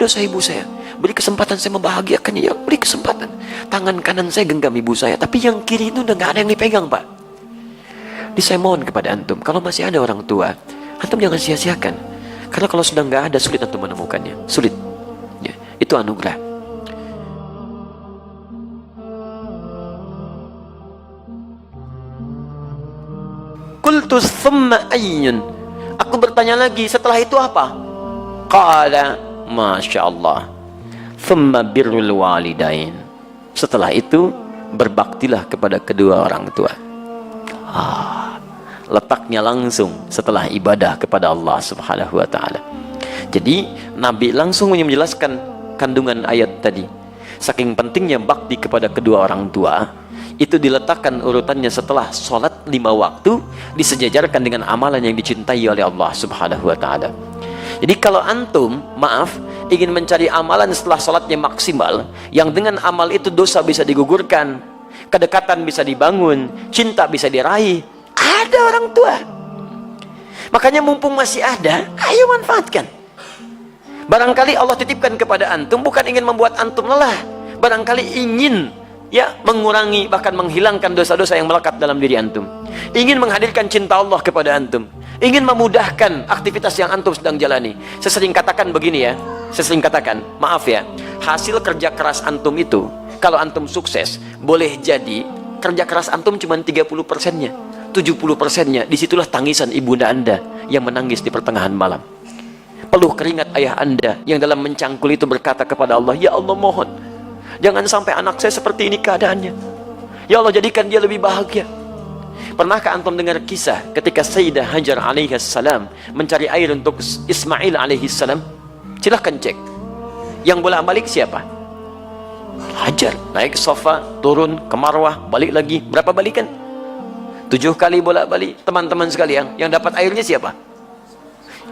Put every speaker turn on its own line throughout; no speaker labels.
dosa ibu saya. Beri kesempatan saya membahagiakannya, ya beri kesempatan. Tangan kanan saya genggam ibu saya, tapi yang kiri itu udah gak ada yang dipegang, Pak. Jadi saya mohon kepada antum, kalau masih ada orang tua, antum jangan sia-siakan. Karena kalau sudah nggak ada, sulit antum menemukannya. Sulit. Ya, itu anugerah. Qultu thumma ayyun. Aku bertanya lagi, setelah itu apa? Qala, Masya Allah, thumma birrul walidain. Setelah itu, berbaktilah kepada kedua orang tua. Letaknya langsung setelah ibadah kepada Allah Subhanahu wa ta'ala. Jadi Nabi langsung menjelaskan kandungan ayat tadi. Saking pentingnya bakti kepada kedua orang tua, itu diletakkan urutannya setelah sholat 5 waktu, disejajarkan dengan amalan yang dicintai oleh Allah Subhanahu wa ta'ala. Jadi kalau antum, maaf, ingin mencari amalan setelah sholatnya maksimal, yang dengan amal itu dosa bisa digugurkan, kedekatan bisa dibangun, cinta bisa diraih, ada orang tua. Makanya mumpung masih ada, ayo manfaatkan. Barangkali Allah titipkan kepada antum bukan ingin membuat antum lelah, barangkali ingin mengurangi, bahkan menghilangkan dosa-dosa yang melekat dalam diri antum, ingin menghadirkan cinta Allah kepada antum, ingin memudahkan aktivitas yang antum sedang jalani. Saya sering katakan begini ya, maaf ya, hasil kerja keras antum itu, kalau antum sukses, boleh jadi kerja keras antum cuma 30%-nya, 70%-nya, disitulah tangisan ibunda anda yang menangis di pertengahan malam. Peluh keringat ayah anda yang dalam mencangkul itu berkata kepada Allah, ya Allah mohon, jangan sampai anak saya seperti ini keadaannya. Ya Allah jadikan dia lebih bahagia. Pernahkah antum dengar kisah ketika Sayyidah Hajar alaihissalam mencari air untuk Ismail alaihissalam? Silahkan cek. Yang bolak-balik siapa? Hajar. Naik sofa, turun ke Marwah, balik lagi. Berapa balikan? 7 kali bolak-balik. Teman-teman sekalian, yang dapat airnya siapa?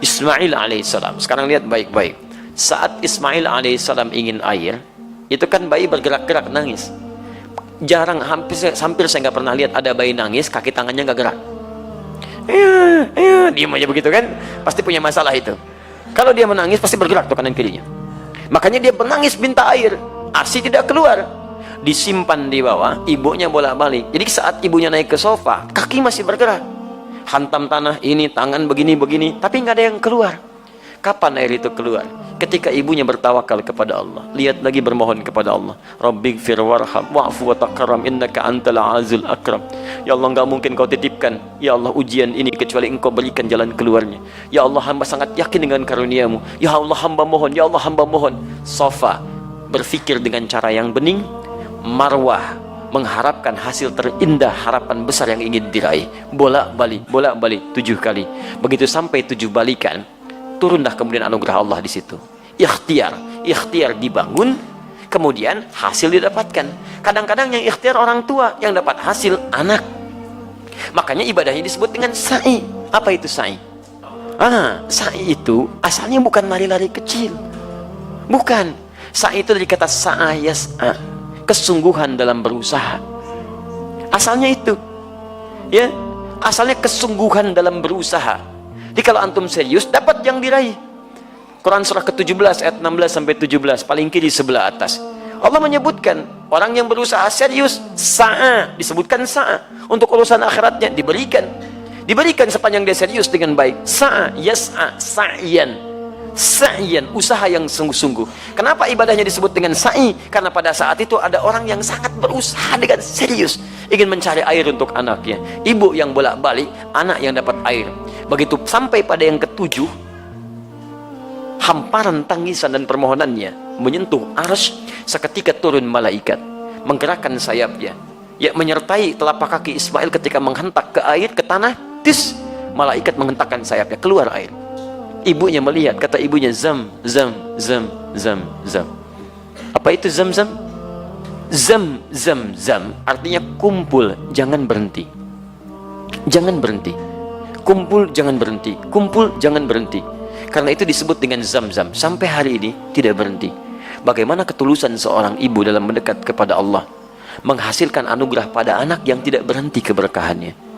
Ismail alaihissalam. Sekarang lihat baik-baik. Saat Ismail alaihissalam ingin air, itu kan bayi bergerak-gerak nangis. Jarang, hampir saya nggak pernah lihat ada bayi nangis kaki tangannya nggak gerak. Diam aja begitu kan, pasti punya masalah itu. Kalau dia menangis pasti bergerak tuh kanan kirinya. Makanya dia menangis minta air, ASI tidak keluar, disimpan di bawah, ibunya bolak-balik. Jadi saat ibunya naik ke sofa, kaki masih bergerak, hantam tanah ini, tangan begini-begini, tapi nggak ada yang keluar. Kapan air itu keluar? Ketika ibunya bertawakal kepada Allah. Lihat lagi bermohon kepada Allah. Rabbighfir warham wa'fu wa takaram innaka antal azul akram. Ya Allah, enggak mungkin kau titipkan ya Allah ujian ini kecuali engkau berikan jalan keluarnya. Ya Allah, hamba sangat yakin dengan karuniamu. Ya Allah, hamba mohon. Ya Allah, hamba mohon. Sofa berpikir dengan cara yang bening. Marwah mengharapkan hasil terindah, harapan besar yang ingin diraih. Bolak-balik 7 kali. Begitu sampai 7 balikan, turunlah kemudian anugerah Allah di situ. Ikhtiar dibangun, kemudian hasil didapatkan. Kadang-kadang yang ikhtiar orang tua, yang dapat hasil anak. Makanya ibadahnya disebut dengan sa'i. Apa itu sa'i? Sa'i itu asalnya bukan lari-lari kecil. Bukan. Sa'i itu dari kata sa'a yas'a, kesungguhan dalam berusaha. Asalnya itu. Ya, asalnya kesungguhan dalam berusaha. Jadi kalau antum serius, dapat yang diraih. Quran surah ke-17 ayat 16 sampai 17, paling kiri sebelah atas. Allah menyebutkan orang yang berusaha serius, sa'a, disebutkan sa'a. Untuk urusan akhiratnya diberikan sepanjang dia serius dengan baik. Sa'a yas'a sa'yan, usaha yang sungguh-sungguh. Kenapa ibadahnya disebut dengan sa'i? Karena pada saat itu ada orang yang sangat berusaha dengan serius, ingin mencari air untuk anaknya. Ibu yang bolak-balik, anak yang dapat air. Begitu sampai pada yang ke-7, hamparan tangisan dan permohonannya menyentuh arsy, seketika turun malaikat, menggerakkan sayapnya, menyertai telapak kaki Ismail ketika menghentak ke air, ke tanah. Malaikat menghentakkan sayapnya, keluar air. Ibunya melihat, kata ibunya, zam. Apa itu zam? Zam artinya kumpul, jangan berhenti. Kumpul, jangan berhenti. Karena itu disebut dengan zam-zam. Sampai hari ini tidak berhenti. Bagaimana ketulusan seorang ibu dalam mendekat kepada Allah, menghasilkan anugerah pada anak yang tidak berhenti keberkahannya.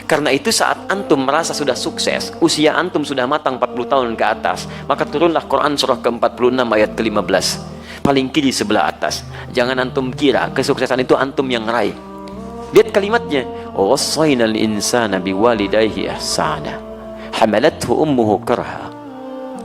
Karena itu saat antum merasa sudah sukses, usia antum sudah matang 40 tahun ke atas, maka turunlah Quran surah ke-46 ayat ke-15, paling kiri sebelah atas. Jangan antum kira kesuksesan itu antum yang raih. Lihat kalimatnya, wassaynal insana biwalidayhi ihsana hamalathu ummuhu karha.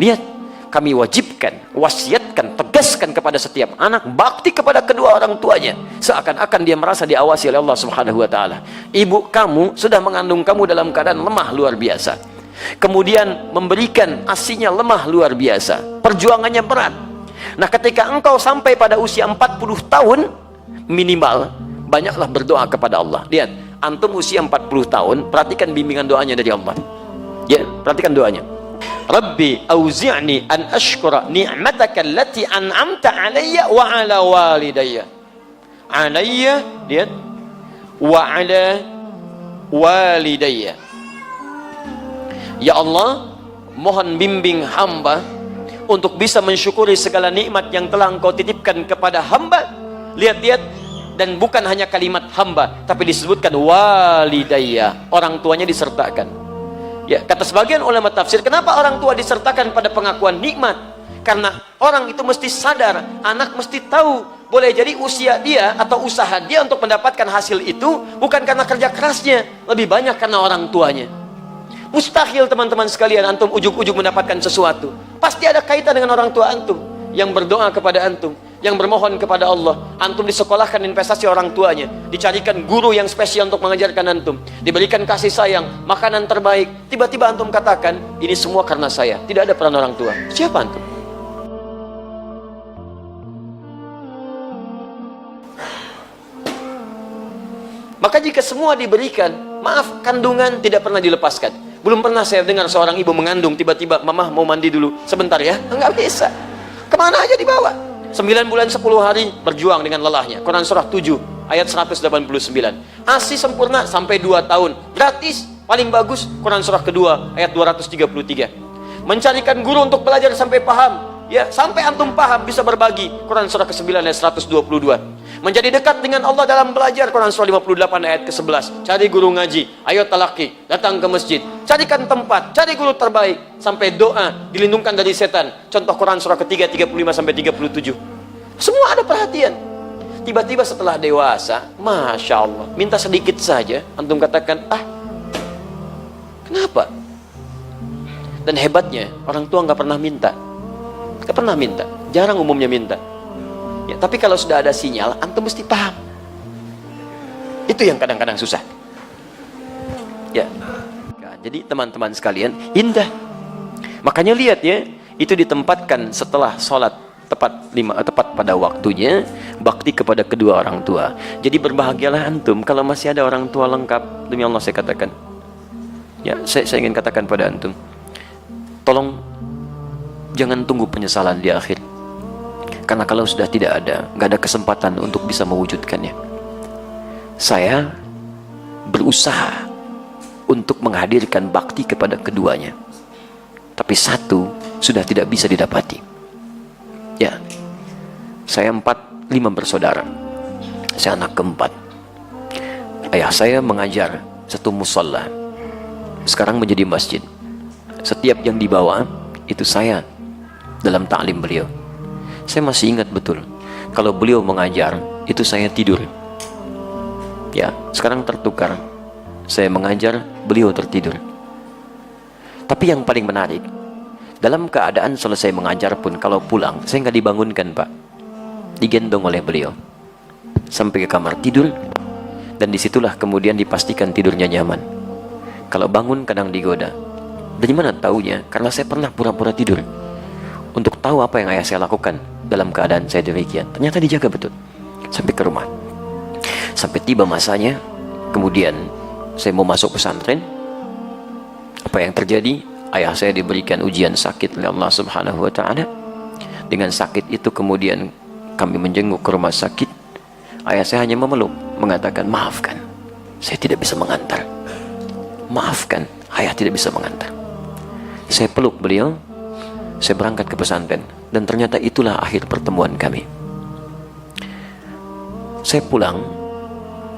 Lihat, kami wajibkan, wasiatkan, tegaskan kepada setiap anak bakti kepada kedua orang tuanya, seakan-akan dia merasa diawasi oleh Allah Subhanahu wa taala. Ibu kamu sudah mengandung kamu dalam keadaan lemah luar biasa, kemudian memberikan ASINya lemah luar biasa, perjuangannya berat. Nah, ketika engkau sampai pada usia 40 tahun minimal, banyaklah berdoa kepada Allah. Lihat, antum usia 40 tahun, perhatikan bimbingan doanya dari Allah. Ya, perhatikan doanya. Rabbi auzi'ni an ashkura ni'mataka allati an'amta alayya wa ala walidayya. Alayya, lihat, wa ala walidayya. Ya Allah, mohon bimbing hamba untuk bisa mensyukuri segala nikmat yang telah engkau titipkan kepada hamba. Lihat-lihat, dan bukan hanya kalimat hamba, tapi disebutkan walidayya, orang tuanya disertakan. Ya, kata sebagian ulama tafsir, kenapa orang tua disertakan pada pengakuan nikmat? Karena orang itu mesti sadar, anak mesti tahu, boleh jadi usia dia atau usaha dia untuk mendapatkan hasil itu bukan karena kerja kerasnya, lebih banyak karena orang tuanya. Mustahil teman-teman sekalian antum ujug-ujug mendapatkan sesuatu. Pasti ada kaitan dengan orang tua antum yang berdoa kepada antum, yang bermohon kepada Allah. Antum disekolahkan investasi orang tuanya, dicarikan guru yang spesial untuk mengajarkan antum, diberikan kasih sayang, makanan terbaik. Tiba-tiba antum katakan, ini semua karena saya, tidak ada peran orang tua. Siapa antum? Maka jika semua diberikan, maaf, kandungan tidak pernah dilepaskan. Belum pernah saya dengar seorang ibu mengandung, tiba-tiba, mama mau mandi dulu sebentar ya. Enggak bisa, kemana aja dibawa. 9 bulan 10 hari berjuang dengan lelahnya. Quran surah 7 ayat 189. ASI sempurna sampai 2 tahun gratis, paling bagus Quran surah kedua ayat 233. Mencarikan guru untuk belajar sampai paham, ya, sampai antum paham bisa berbagi, Quran surah ke-9 ayat 122. Menjadi dekat dengan Allah dalam belajar, Quran surah 58 ayat ke-11. Cari guru ngaji, ayo talaki, datang ke masjid, carikan tempat, cari guru terbaik, sampai doa, dilindungkan dari setan. Contoh Quran surah ketiga 35 sampai 37. Semua ada perhatian. Tiba-tiba setelah dewasa, Masya Allah, minta sedikit saja, antum katakan, kenapa? Dan hebatnya, orang tua nggak pernah minta. Nggak pernah minta, jarang umumnya minta. Ya, tapi kalau sudah ada sinyal, antum mesti paham. Itu yang kadang-kadang susah. Ya, jadi teman-teman sekalian, indah. Makanya lihat ya, itu ditempatkan setelah sholat tepat pada waktunya, bakti kepada kedua orang tua. Jadi berbahagialah antum kalau masih ada orang tua lengkap. Demi Allah saya katakan. Ya, saya ingin katakan pada antum, tolong jangan tunggu penyesalan di akhir. Karena kalau sudah tidak ada, nggak ada kesempatan untuk bisa mewujudkannya. Saya berusaha untuk menghadirkan bakti kepada keduanya, tapi satu sudah tidak bisa didapati. Ya, saya 5 bersaudara. Saya anak keempat. Ayah saya mengajar satu musalla, sekarang menjadi masjid. Setiap yang dibawa itu saya dalam ta'lim beliau. Saya masih ingat betul, kalau beliau mengajar, itu saya tidur. Ya, sekarang tertukar. Saya mengajar, beliau tertidur. Tapi yang paling menarik, dalam keadaan selesai mengajar pun, kalau pulang, saya nggak dibangunkan, Pak. Digendong oleh beliau sampai ke kamar tidur, dan disitulah kemudian dipastikan tidurnya nyaman. Kalau bangun kadang digoda. Dari mana taunya? Karena saya pernah pura-pura tidur untuk tahu apa yang ayah saya lakukan dalam keadaan saya demikian. Ternyata dijaga betul sampai ke rumah. Sampai tiba masanya, kemudian saya mau masuk pesantren. Apa yang terjadi? Ayah saya diberikan ujian sakit oleh Allah Subhanahu wa ta'ala. Dengan sakit itu kemudian kami menjenguk ke rumah sakit. Ayah saya hanya memeluk, mengatakan, maafkan, saya tidak bisa mengantar. Maafkan, ayah tidak bisa mengantar. Saya peluk beliau, saya berangkat ke pesantren, dan ternyata itulah akhir pertemuan kami. Saya pulang,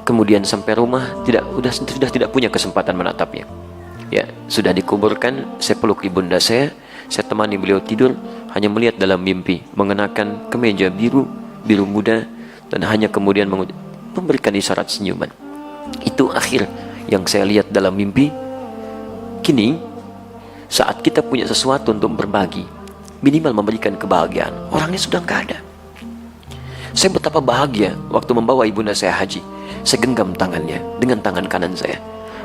kemudian sampai rumah sudah tidak punya kesempatan menatapnya. Ya, sudah dikuburkan, saya peluk ibunda saya temani beliau tidur, hanya melihat dalam mimpi mengenakan kemeja biru muda, dan hanya kemudian memberikan isyarat senyuman. Itu akhir yang saya lihat dalam mimpi. Kini saat kita punya sesuatu untuk berbagi, minimal memberikan kebahagiaan, orangnya sudah nggak ada. Saya betapa bahagia waktu membawa ibunda saya haji. Saya genggam tangannya dengan tangan kanan saya.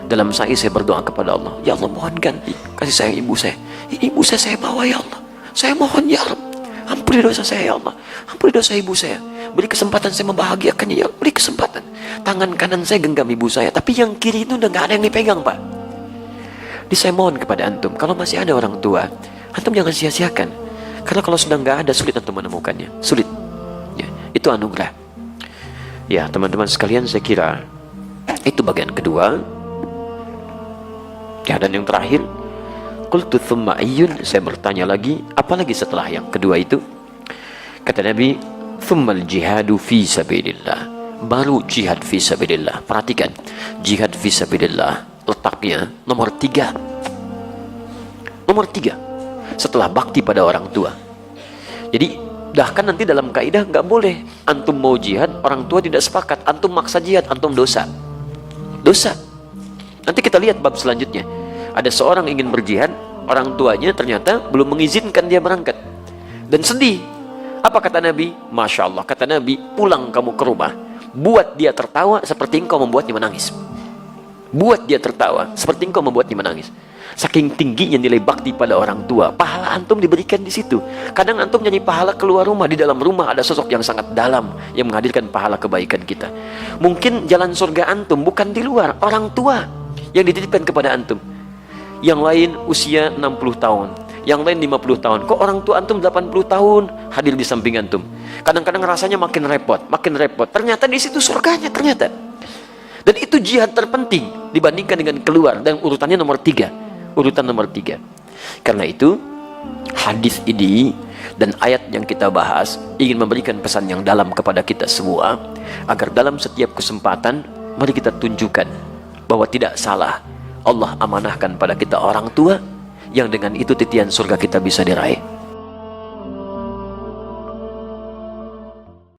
Dalam saya berdoa kepada Allah, ya Allah, mohon ganti kasih sayang ibu saya. Ibu saya bawa, ya Allah. Saya mohon, ya Allah, ampuni dosa saya, ya Allah. Ampuni dosa ibu saya. Beri kesempatan saya membahagiakannya, ya Allah. Beri kesempatan. Tangan kanan saya genggam ibu saya, tapi yang kiri itu udah gak ada yang dipegang, Pak. Jadi saya mohon kepada antum, kalau masih ada orang tua, antum jangan sia-siakan. Karena kalau sudah gak ada, sulit antum menemukannya. Sulit. Ya, itu anugerah. Ya, teman-teman sekalian, saya kira itu bagian kedua. Ya, dan yang terakhir, qultu thumma ayyun, saya bertanya lagi, apalagi setelah yang kedua itu? Kata Nabi, thummal jihadu fi sabilillah, baru jihad fi sabilillah. Perhatikan, jihad fi sabilillah letaknya nomor 3. Nomor 3 setelah bakti pada orang tua. Jadi bahkan nanti dalam kaidah nggak boleh antum mau jihad, orang tua tidak sepakat, antum maksa jihad, antum dosa. Nanti kita lihat bab selanjutnya. Ada seorang ingin berjihad, orang tuanya ternyata belum mengizinkan dia berangkat, dan sedih. Apa kata Nabi? Masya Allah, kata Nabi, pulang kamu ke rumah, buat dia tertawa seperti engkau membuatnya menangis. Buat dia tertawa seperti engkau membuatnya menangis. Saking tingginya nilai bakti pada orang tua, pahala antum diberikan di situ. Kadang antum nyanyi pahala keluar rumah, di dalam rumah ada sosok yang sangat dalam yang menghadirkan pahala kebaikan kita. Mungkin jalan surga antum bukan di luar, orang tua yang dititipkan kepada antum. Yang lain usia 60 tahun, yang lain 50 tahun. Kok orang tua antum 80 tahun hadir di samping antum? Kadang-kadang rasanya makin repot. Ternyata di situ surganya ternyata. Dan itu jihad terpenting dibandingkan dengan keluar, dan urutannya nomor 3. Urutan nomor 3. Karena itu hadis ini dan ayat yang kita bahas ingin memberikan pesan yang dalam kepada kita semua, agar dalam setiap kesempatan mari kita tunjukkan bahwa tidak salah Allah amanahkan pada kita orang tua, yang dengan itu titian surga kita bisa diraih.